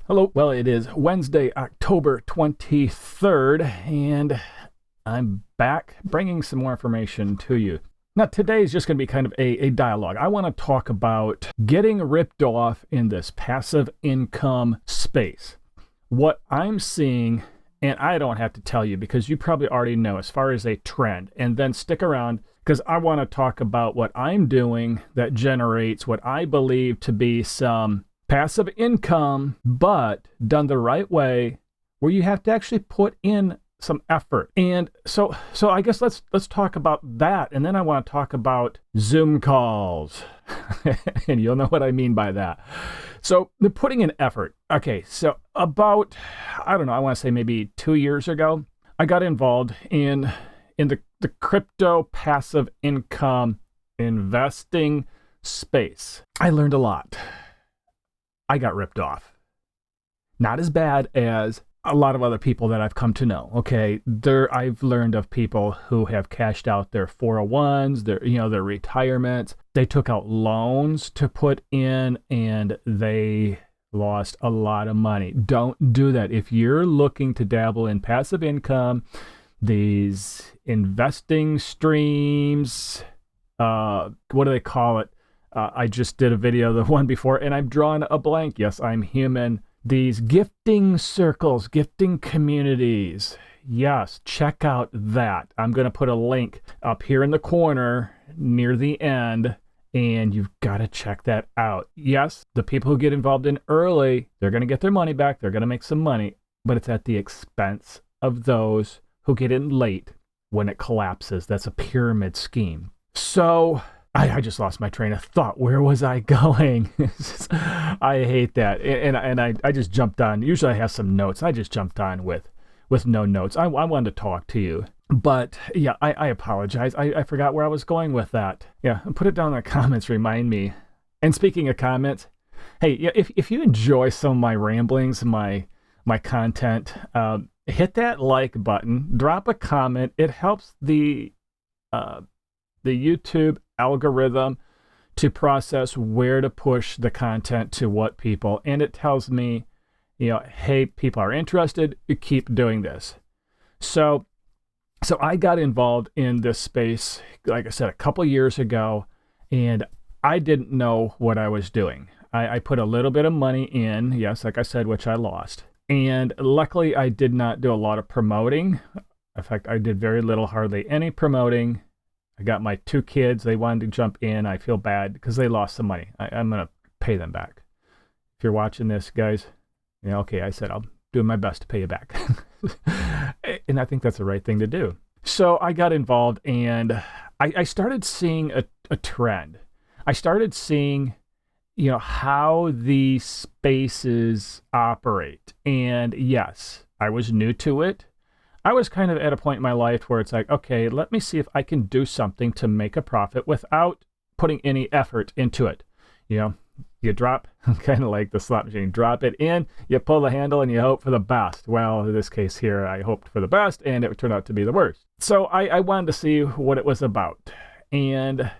Hello. Well, it is Wednesday, October 23rd, and I'm back bringing some more information to you. Now, today is just going to be kind of a dialogue. I want to talk about getting ripped off in this passive income space. What I'm seeing, and I don't have to tell you because you probably already know as far as a trend, and then stick around because I want to talk about what I'm doing that generates what I believe to be some passive income, but done the right way, where you have to actually put in some effort. And so I guess let's talk about that. And then I want to talk about Zoom calls. And you'll know what I mean by that. So the putting in effort. Okay, so about, I don't know, I want to say maybe 2 years ago, I got involved in the crypto passive income investing space. I learned a lot. I got ripped off. Not as bad as a lot of other people that I've come to know. Okay, I've learned of people who have cashed out their 401s, their retirements. They took out loans to put in, and they lost a lot of money. Don't do that. If you're looking to dabble in passive income, these investing streams, what do they call it? I just did a video, the one before, and I've drawn a blank. Yes, I'm human. These gifting circles, gifting communities. Yes, check out that. I'm going to put a link up here in the corner near the end, and you've got to check that out. Yes, the people who get involved in early, they're going to get their money back. They're going to make some money, but it's at the expense of those who get in late when it collapses. That's a pyramid scheme. So I just lost my train of thought. Where was I going? I hate that. And I just jumped on. Usually I have some notes. I just jumped on with no notes. I wanted to talk to you. But yeah, I apologize. I forgot where I was going with that. Yeah, put it down in the comments. Remind me. And speaking of comments, hey, yeah, if you enjoy some of my ramblings, my content, hit that like button. Drop a comment. It helps the YouTube algorithm to process where to push the content to what people, and it tells me, hey, people are interested, keep doing this. So I got involved in this space, like I said, a couple years ago, and I didn't know what I was doing. I put a little bit of money in, yes, like I said, which I lost. And luckily I did not do a lot of promoting. In fact, I did very little, hardly any promoting. I got my 2 kids. They wanted to jump in. I feel bad because they lost some money. I'm going to pay them back. If you're watching this, guys, okay, I said I'll do my best to pay you back. And I think that's the right thing to do. So I got involved, and I started seeing a trend. I started seeing, how these spaces operate. And yes, I was new to it. I was kind of at a point in my life where it's like, okay, let me see if I can do something to make a profit without putting any effort into it. You drop, kind of like the slot machine, drop it in, you pull the handle, and you hope for the best. Well, in this case here, I hoped for the best, and it turned out to be the worst. So I wanted to see what it was about. And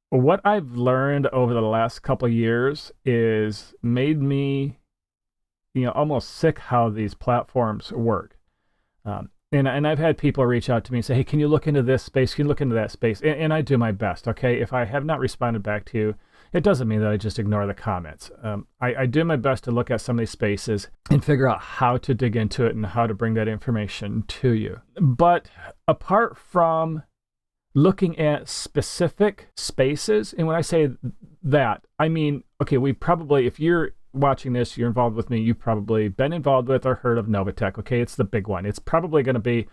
what I've learned over the last couple of years is made me, almost sick how these platforms work. And I've had people reach out to me and say, hey, can you look into this space? Can you look into that space? And I do my best, okay? If I have not responded back to you, it doesn't mean that I just ignore the comments. I do my best to look at some of these spaces and figure out how to dig into it and how to bring that information to you. But apart from looking at specific spaces, and when I say that, I mean, okay, we probably, if you're watching this, you're involved with me, you've probably been involved with or heard of Novatech. Okay, it's the big one. It's probably going to be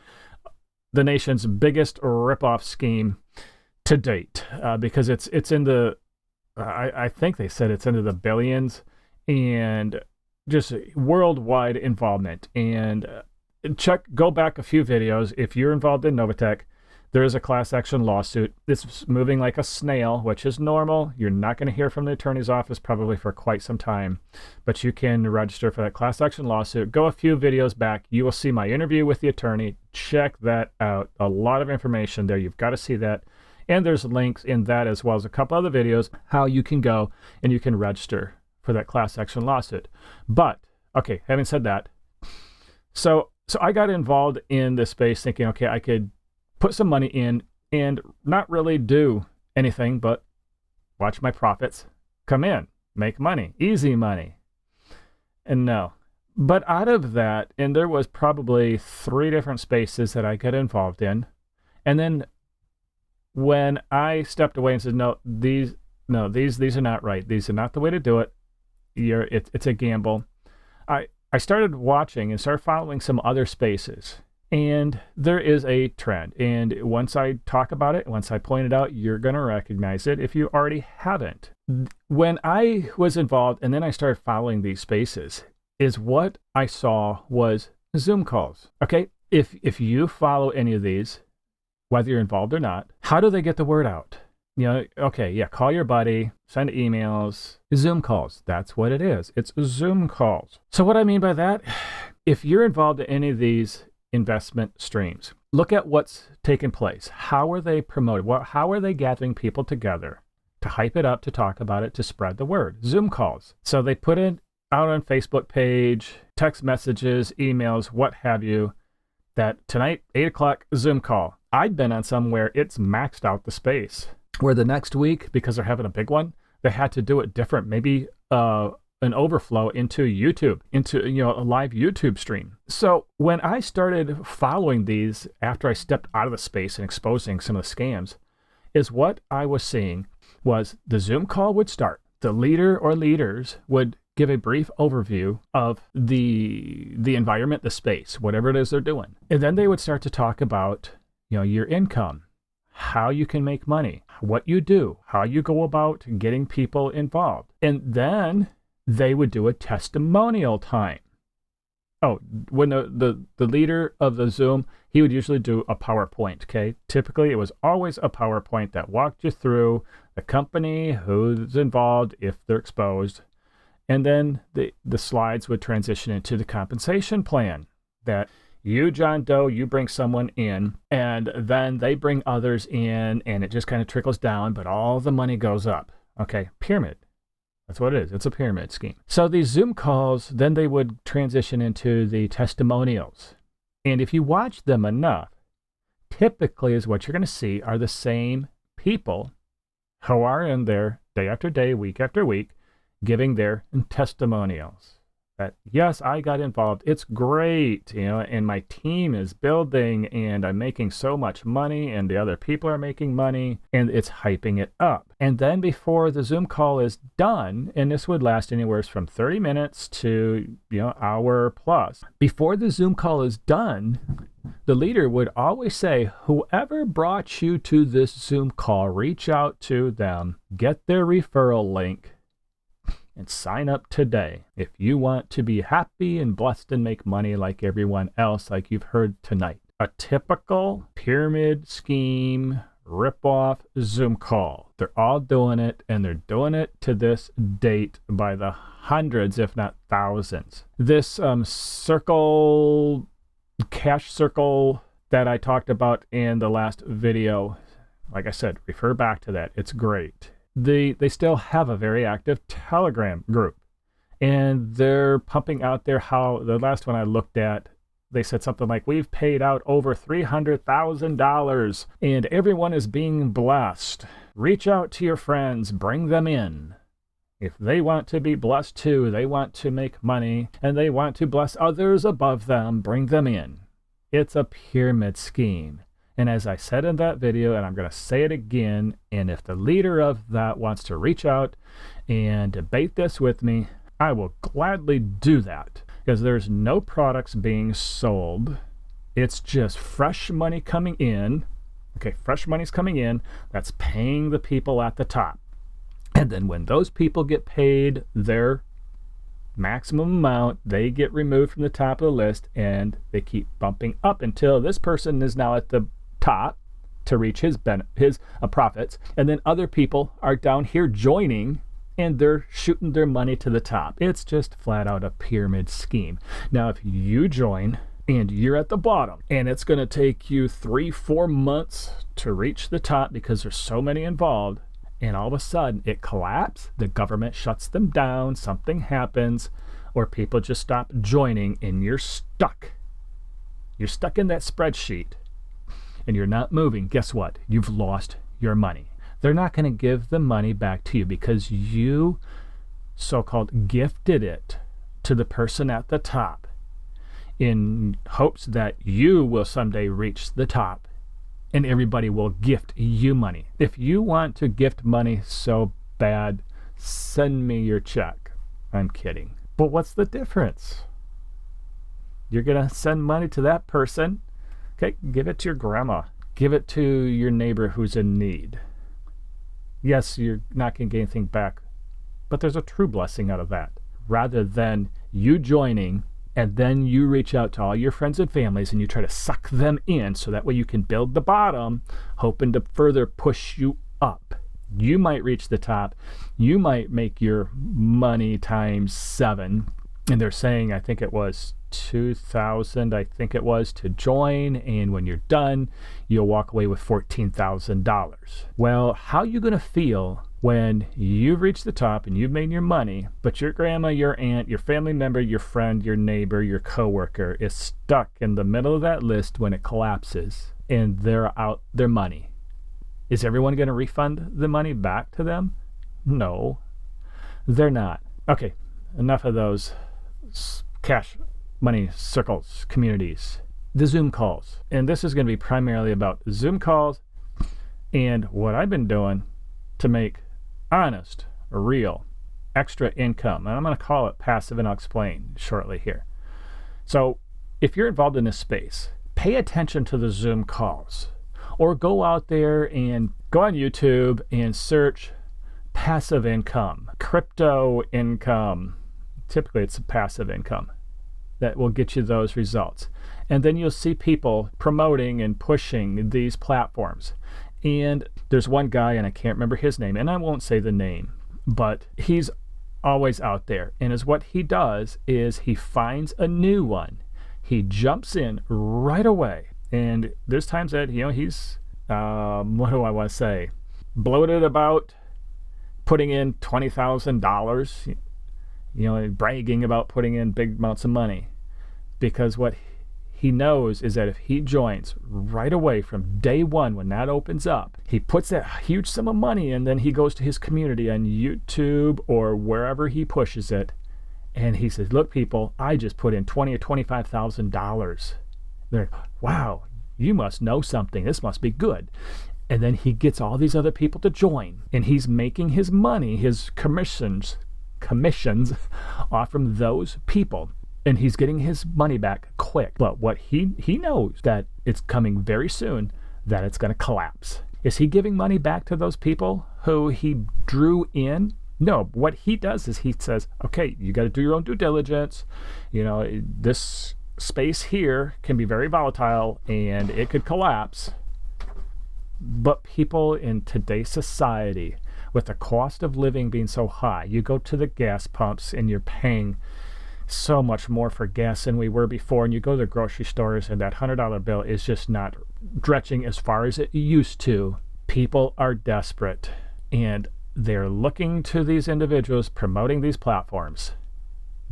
the nation's biggest rip-off scheme to date, because it's in the, I think they said it's into the billions, and just worldwide involvement. And go back a few videos. If you're involved in Novatech, there is a class action lawsuit. It's moving like a snail, which is normal. You're not going to hear from the attorney's office probably for quite some time, but you can register for that class action lawsuit. Go a few videos back. You will see my interview with the attorney. Check that out. A lot of information there. You've got to see that. And there's links in that, as well as a couple other videos, how you can go and you can register for that class action lawsuit. But, okay, having said that, so I got involved in this space thinking, okay, I could put some money in and not really do anything but watch my profits come in, make money, easy money. And no. But out of that, and there was probably 3 different spaces that I got involved in. And then when I stepped away and said, these are not right. These are not the way to do it. It's a gamble. I started watching and started following some other spaces. And there is a trend. And once I talk about it, once I point it out, you're going to recognize it if you already haven't. When I was involved and then I started following these spaces, is what I saw was Zoom calls. Okay, if you follow any of these, whether you're involved or not, how do they get the word out? Okay, yeah, call your buddy, send emails, Zoom calls. That's what it is. It's Zoom calls. So what I mean by that, if you're involved in any of these investment streams, look at what's taken place. How are they promoted? How are they gathering people together to hype it up, to talk about it, to spread the word? Zoom calls. So they put it out on Facebook page, text messages, emails, what have you, that tonight, 8 o'clock, Zoom call. I've been on some where it's maxed out the space, where the next week, because they're having a big one, they had to do it different. Maybe an overflow into YouTube, into a live YouTube stream. So when I started following these after I stepped out of the space and exposing some of the scams, is what I was seeing was the Zoom call would start. The leader or leaders would give a brief overview of the environment, the space, whatever it is they're doing. And then they would start to talk about, your income, how you can make money, what you do, how you go about getting people involved. And then they would do a testimonial time. Oh, when the leader of the Zoom, he would usually do a PowerPoint, okay? Typically, it was always a PowerPoint that walked you through the company, who's involved, if they're exposed. And then the slides would transition into the compensation plan that you, John Doe, you bring someone in, and then they bring others in, and it just kind of trickles down, but all the money goes up. Okay, pyramid. That's what it is. It's a pyramid scheme. So these Zoom calls, then they would transition into the testimonials. And if you watch them enough, typically is what you're going to see are the same people who are in there day after day, week after week, giving their testimonials. That, yes, I got involved. It's great, and my team is building, and I'm making so much money, and the other people are making money, and it's hyping it up. And then before the Zoom call is done, and this would last anywhere from 30 minutes to, hour plus. Before the Zoom call is done, the leader would always say, whoever brought you to this Zoom call, reach out to them, get their referral link, and sign up today if you want to be happy and blessed and make money like everyone else, like you've heard tonight. A typical pyramid scheme rip-off Zoom call. They're all doing it, and they're doing it to this date by the hundreds, if not thousands. This cash circle that I talked about in the last video, like I said, refer back to that. It's great. They still have a very active Telegram group, and they're pumping out there how the last one I looked at, they said something like, we've paid out over $300,000 and everyone is being blessed. Reach out to your friends, bring them in. If they want to be blessed too, they want to make money, and they want to bless others above them, bring them in. It's a pyramid scheme. And as I said in that video, and I'm going to say it again, and if the leader of that wants to reach out and debate this with me, I will gladly do that, because there's no products being sold. It's just fresh money coming in. Okay, fresh money's coming in. That's paying the people at the top. And then when those people get paid their maximum amount, they get removed from the top of the list, and they keep bumping up until this person is now at the top to reach his profits, and then other people are down here joining, and they're shooting their money to the top. It's just flat out a pyramid scheme. Now, if you join and you're at the bottom, and it's going to take you 3-4 months to reach the top because there's so many involved, and all of a sudden it collapses, the government shuts them down, something happens, or people just stop joining, and you're stuck. You're stuck in that spreadsheet, and you're not moving. Guess what? You've lost your money. They're not going to give the money back to you because you so-called gifted it to the person at the top in hopes that you will someday reach the top and everybody will gift you money. If you want to gift money so bad, send me your check. I'm kidding. But what's the difference? You're going to send money to that person. Okay, give it to your grandma. Give it to your neighbor who's in need. Yes, you're not going to get anything back, but there's a true blessing out of that. Rather than you joining and then you reach out to all your friends and families and you try to suck them in so that way you can build the bottom, hoping to further push you up. You might reach the top. You might make your money times 7. And they're saying, I think it was $2,000, to join. And when you're done, you'll walk away with $14,000. Well, how are you going to feel when you've reached the top and you've made your money, but your grandma, your aunt, your family member, your friend, your neighbor, your coworker is stuck in the middle of that list when it collapses and they're out their money? Is everyone going to refund the money back to them? No, they're not. Okay, enough of those cash money circles, communities. The Zoom calls. And this is going to be primarily about Zoom calls and what I've been doing to make honest, real, extra income. And I'm going to call it passive, and I'll explain shortly here. So if you're involved in this space, pay attention to the Zoom calls, or go out there and go on YouTube and search passive income, crypto income. Typically it's passive income that will get you those results. And then you'll see people promoting and pushing these platforms. And there's one guy, and I can't remember his name, and I won't say the name, but he's always out there. And what he does is he finds a new one. He jumps in right away. And there's times that, he's, what do I want to say, bloated about putting in $20,000, bragging about putting in big amounts of money. Because what he knows is that if he joins right away from day one when that opens up, he puts that huge sum of money and then he goes to his community on YouTube or wherever he pushes it, and he says, look people, I just put in $20,000 or $25,000. They're, wow, you must know something. This must be good. And then he gets all these other people to join, and he's making his money, his commissions off from those people. And he's getting his money back quick. But what he knows that it's coming very soon, that it's going to collapse. Is he giving money back to those people who he drew in? No. What he does is he says, okay, you got to do your own due diligence. This space here can be very volatile and it could collapse. But people in today's society, with the cost of living being so high, you go to the gas pumps and you're paying so much more for gas than we were before, and you go to the grocery stores and that $100 bill is just not stretching as far as it used to. People are desperate and they're looking to these individuals promoting these platforms.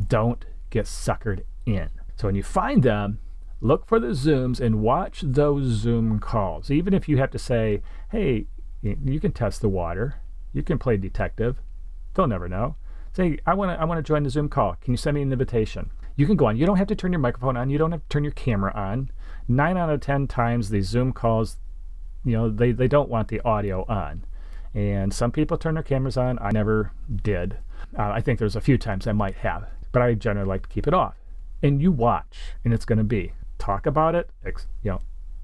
Don't get suckered in. So when you find them, look for the Zooms and watch those Zoom calls. Even if you have to say, hey, you can test the water, you can play detective, they'll never know. Say, I want to join the Zoom call. Can you send me an invitation? You can go on. You don't have to turn your microphone on. You don't have to turn your camera on. 9 out of 10 times these Zoom calls, they don't want the audio on. And some people turn their cameras on. I never did. I think there's a few times I might have, but I generally like to keep it off. And you watch, and it's going to be talk about it,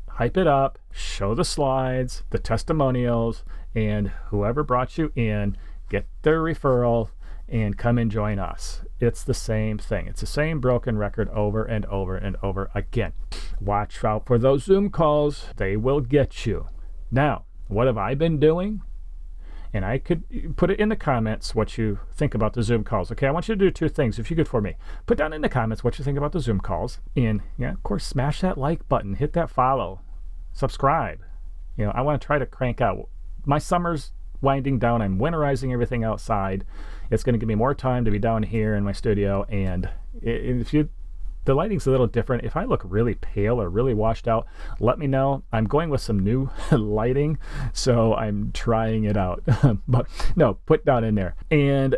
hype it up, show the slides, the testimonials, and whoever brought you in, get their referral, and come and join us. It's the same thing. It's the same broken record over and over and over again. Watch out for those Zoom calls. They will get you. Now, what have I been doing? And I could put it in the comments what you think about the Zoom calls. Okay, I want you to do 2 things, if you could, for me. Put down in the comments what you think about the Zoom calls. And, of course, smash that like button. Hit that follow. Subscribe. I want to try to crank out. My summer's winding down. I'm winterizing everything outside. It's going to give me more time to be down here in my studio. And the lighting's a little different. If I look really pale or really washed out, let me know. I'm going with some new lighting, so I'm trying it out. But no, put that in there. And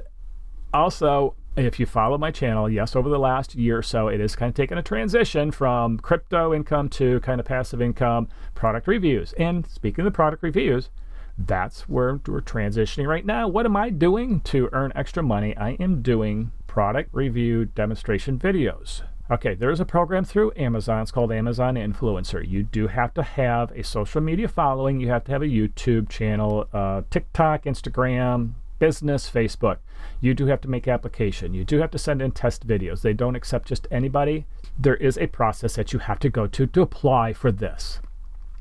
also, if you follow my channel, yes, over the last year or so, it is kind of taken a transition from crypto income to kind of passive income product reviews. And speaking of product reviews, that's where we're transitioning right now. What am I doing to earn extra money? I am doing product review demonstration videos. Okay, there's a program through Amazon. It's called Amazon Influencer. You do have to have a social media following. You have to have a YouTube channel, TikTok, Instagram, business, Facebook. You do have to make application. You do have to send in test videos. They don't accept just anybody. There is a process that you have to go to apply for this.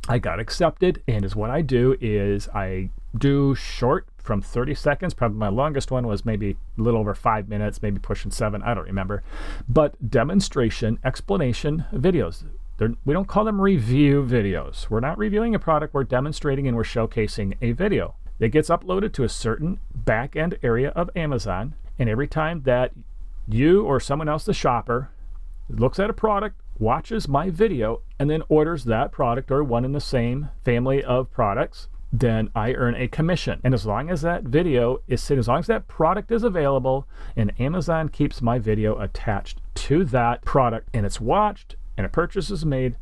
I got accepted, and what I do is I do short from 30 seconds. Probably my longest one was maybe a little over 5 minutes, maybe pushing 7. I don't remember. But demonstration, explanation videos. We don't call them review videos. We're not reviewing a product. We're demonstrating and we're showcasing a video. It gets uploaded to a certain back-end area of Amazon, and every time that you or someone else, the shopper, looks at a product, watches my video, and then orders that product or one in the same family of products, then I earn a commission. And as long as that video is sitting, as long as that product is available and Amazon keeps my video attached to that product and it's watched and a purchase is made,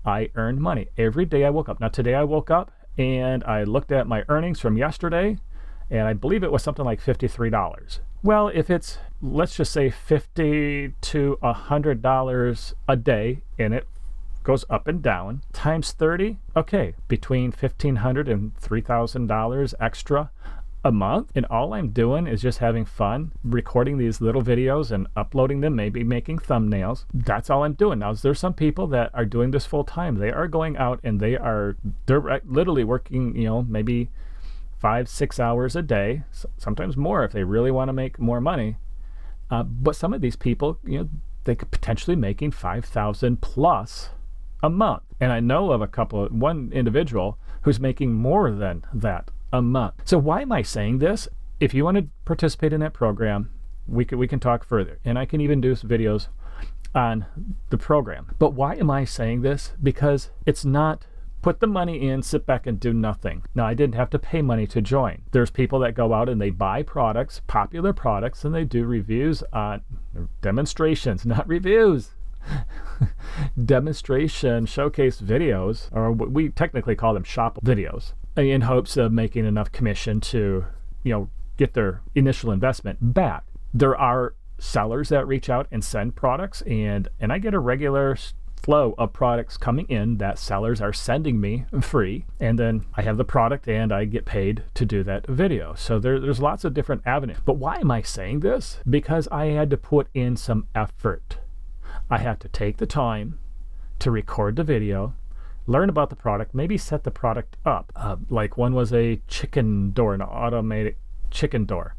I earn money every day I woke up. Now today I woke up and I looked at my earnings from yesterday, and I believe it was something like $53. Well, if it's, let's just say $50 to $100 a day, and it goes up and down, times 30, okay, between $1,500 and $3,000 extra a month. And all I'm doing is just having fun, recording these little videos and uploading them, maybe making thumbnails. That's all I'm doing. Now, there's some people that are doing this full time. They are going out and they're literally working, maybe 5-6 hours a day, sometimes more if they really want to make more money. But some of these people, they could potentially making $5,000 plus a month. And I know of one individual who's making more than that a month. So why am I saying this? If you want to participate in that program, we can talk further, and I can even do some videos on the program. But why am I saying this? Because it's not put the money in, sit back and do nothing. Now, I didn't have to pay money to join. There's people that go out and they buy products, popular products, and they do reviews on demonstrations, not reviews. Demonstration showcase videos, or we technically call them shop videos, in hopes of making enough commission to, get their initial investment back. There are sellers that reach out and send products, and I get a regular flow of products coming in that sellers are sending me free, and then I have the product and I get paid to do that video. So there's lots of different avenues. But why am I saying this? Because I had to put in some effort. I had to take the time to record the video, learn about the product, maybe set the product up. Like one was a chicken door, an automated chicken door.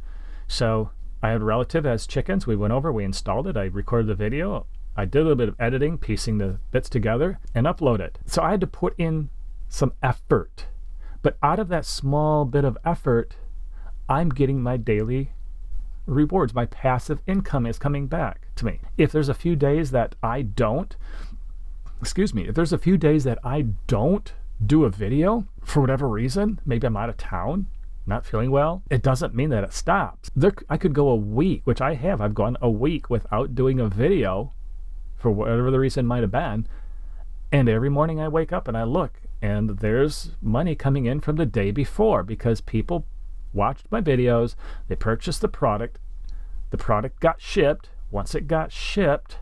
So I had a relative that has chickens. We went over, we installed it. I recorded the video. I did a little bit of editing, piecing the bits together, and upload it. So I had to put in some effort. But out of that small bit of effort, I'm getting my daily rewards. My passive income is coming back to me. If there's a few days that I don't do a video for whatever reason, maybe I'm out of town, not feeling well, it doesn't mean that it stops. I could go a week, which I have. I've gone a week without doing a video for whatever the reason might have been. And every morning I wake up and I look, and there's money coming in from the day before because people watched my videos, they purchased the product got shipped. Once it got shipped,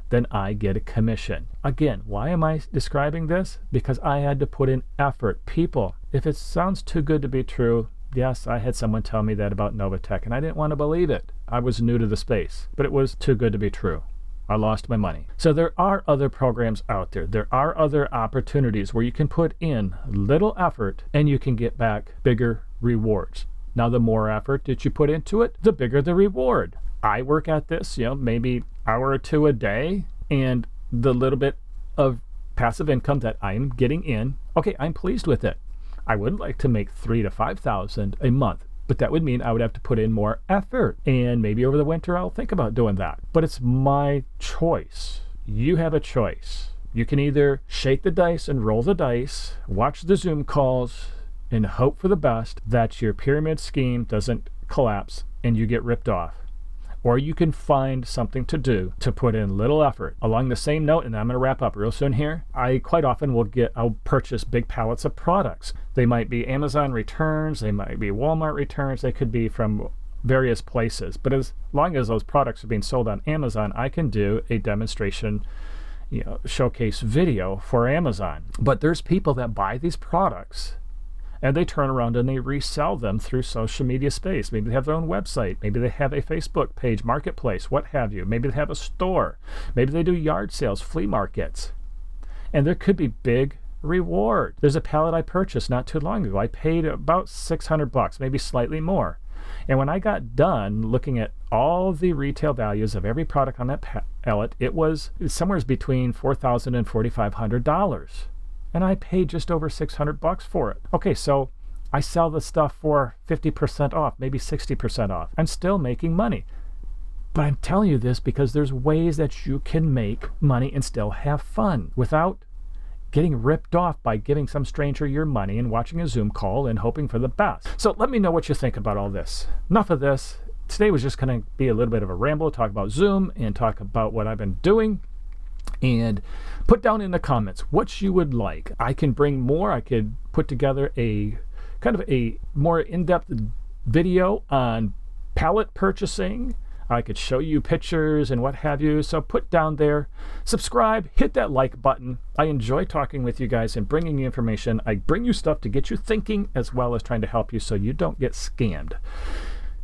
then I get a commission. Again, why am I describing this? Because I had to put in effort. People, if it sounds too good to be true, yes, I had someone tell me that about Novatech, and I didn't want to believe it. I was new to the space, but it was too good to be true. I lost my money. So there are other programs out there. There are other opportunities where you can put in little effort and you can get back bigger rewards. Now, the more effort that you put into it, the bigger the reward. I work at this, maybe an hour or two a day, and the little bit of passive income that I'm getting in, okay, I'm pleased with it. I would like to make $3,000 to $5,000 a month, but that would mean I would have to put in more effort. And maybe over the winter, I'll think about doing that. But it's my choice. You have a choice. You can either shake the dice and roll the dice, watch the Zoom calls, and hope for the best that your pyramid scheme doesn't collapse and you get ripped off. Or you can find something to do to put in little effort. Along the same note, and I'm going to wrap up real soon here, I quite often I'll purchase big pallets of products. They might be Amazon returns, they might be Walmart returns, they could be from various places. But as long as those products are being sold on Amazon, I can do a demonstration, showcase video for Amazon. But there's people that buy these products and they turn around and they resell them through social media space. Maybe they have their own website. Maybe they have a Facebook page, marketplace, what have you. Maybe they have a store. Maybe they do yard sales, flea markets. And there could be big reward. There's a pallet I purchased not too long ago. I paid about $600, maybe slightly more. And when I got done looking at all the retail values of every product on that pallet, it was somewhere between $4,000 and $4,500. And I paid just over $600 for it. Okay, so I sell the stuff for 50% off, maybe 60% off. I'm still making money. But I'm telling you this because there's ways that you can make money and still have fun without getting ripped off by giving some stranger your money and watching a Zoom call and hoping for the best. So let me know what you think about all this. Enough of this. Today was just going to be a little bit of a ramble, talk about Zoom and talk about what I've been doing. And put down in the comments what you would like. I can bring more. I could put together a kind of a more in-depth video on pallet purchasing. I could show you pictures and what have you. So put down there, subscribe, hit that like button. I enjoy talking with you guys and bringing you information. I bring you stuff to get you thinking as well as trying to help you so you don't get scammed.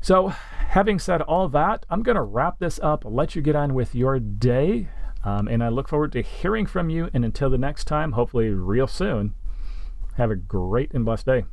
So having said all that, I'm going to wrap this up, let you get on with your day. And I look forward to hearing from you. And until the next time, hopefully real soon, have a great and blessed day.